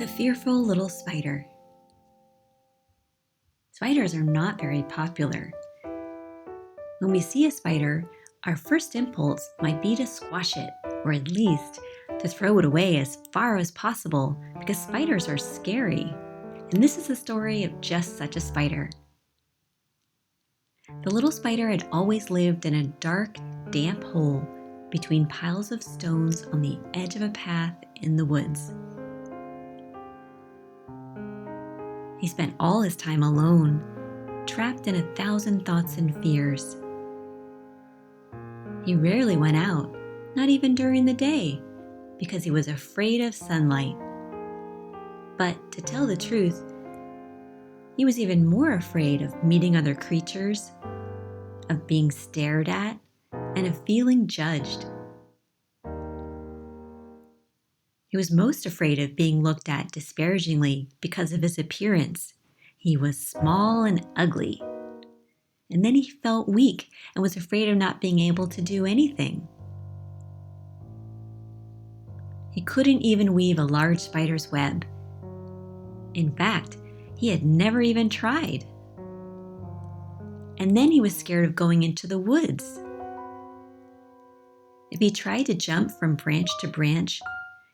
The fearful little spider. Spiders are not very popular. When we see a spider, our first impulse might be to squash it, or at least to throw it away as far as possible, because spiders are scary. And this is the story of just such a spider. The little spider had always lived in a dark, damp hole between piles of stones on the edge of a path in the woods. He spent all his time alone, trapped in 1,000 thoughts and fears. He rarely went out, not even during the day, because he was afraid of sunlight. But to tell the truth, he was even more afraid of meeting other creatures, of being stared at, and of feeling judged. He was most afraid of being looked at disparagingly because of his appearance. He was small and ugly. And then he felt weak and was afraid of not being able to do anything. He couldn't even weave a large spider's web. In fact, he had never even tried. And then he was scared of going into the woods. If he tried to jump from branch to branch,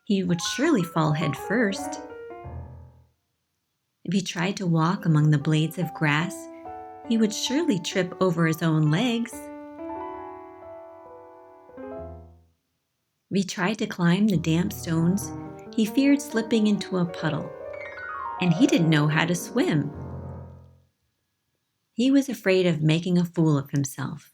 he would surely fall head first. If he tried to walk among the blades of grass, he would surely trip over his own legs. If he tried to climb the damp stones, he feared slipping into a puddle, and he didn't know how to swim. He was afraid of making a fool of himself.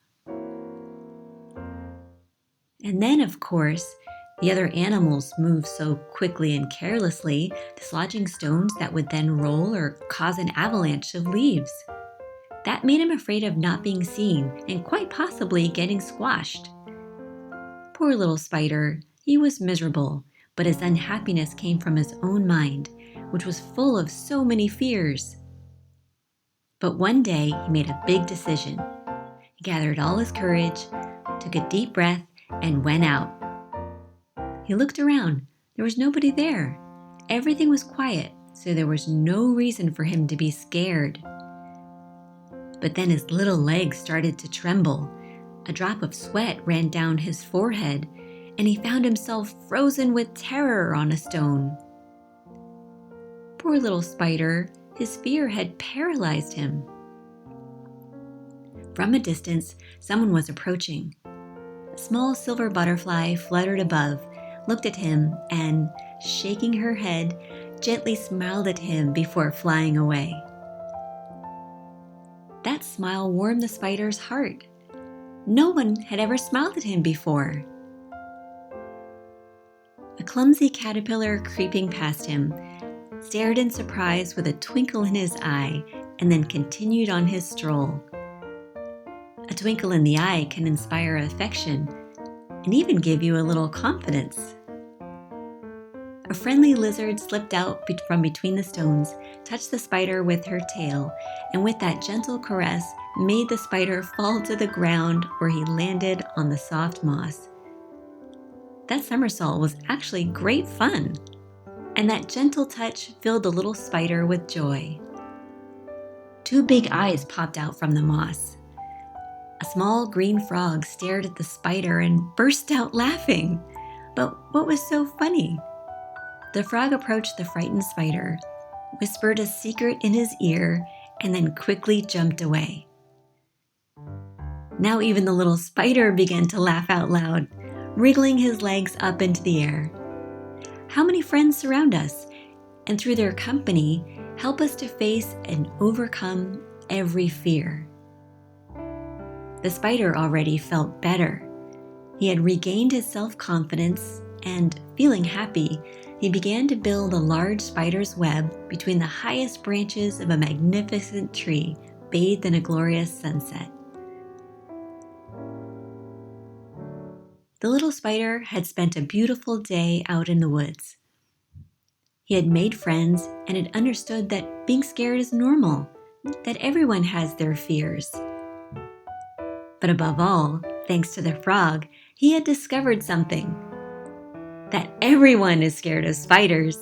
And then, of course, the other animals moved so quickly and carelessly, dislodging stones that would then roll or cause an avalanche of leaves. That made him afraid of not being seen and quite possibly getting squashed. Poor little spider, he was miserable, but his unhappiness came from his own mind, which was full of so many fears. But one day he made a big decision. He gathered all his courage, took a deep breath, and went out. He looked around. There was nobody there. Everything was quiet, so there was no reason for him to be scared. But then his little legs started to tremble. A drop of sweat ran down his forehead, and he found himself frozen with terror on a stone. Poor little spider, his fear had paralyzed him. From a distance, someone was approaching. A small silver butterfly fluttered above, looked at him, and, shaking her head, gently smiled at him before flying away. That smile warmed the spider's heart. No one had ever smiled at him before. A clumsy caterpillar creeping past him stared in surprise with a twinkle in his eye and then continued on his stroll. A twinkle in the eye can inspire affection and even give you a little confidence. A friendly lizard slipped out from between the stones, touched the spider with her tail, and with that gentle caress made the spider fall to the ground where he landed on the soft moss. That somersault was actually great fun, and that gentle touch filled the little spider with joy. 2 big eyes popped out from the moss. A small green frog stared at the spider and burst out laughing. But what was so funny? The frog approached the frightened spider, whispered a secret in his ear, and then quickly jumped away. Now even the little spider began to laugh out loud, wriggling his legs up into the air. How many friends surround us, and through their company, help us to face and overcome every fear. The spider already felt better. He had regained his self-confidence, and feeling happy, he began to build a large spider's web between the highest branches of a magnificent tree bathed in a glorious sunset. The little spider had spent a beautiful day out in the woods. He had made friends and had understood that being scared is normal, that everyone has their fears. But above all, thanks to the frog, he had discovered something. That everyone is scared of spiders.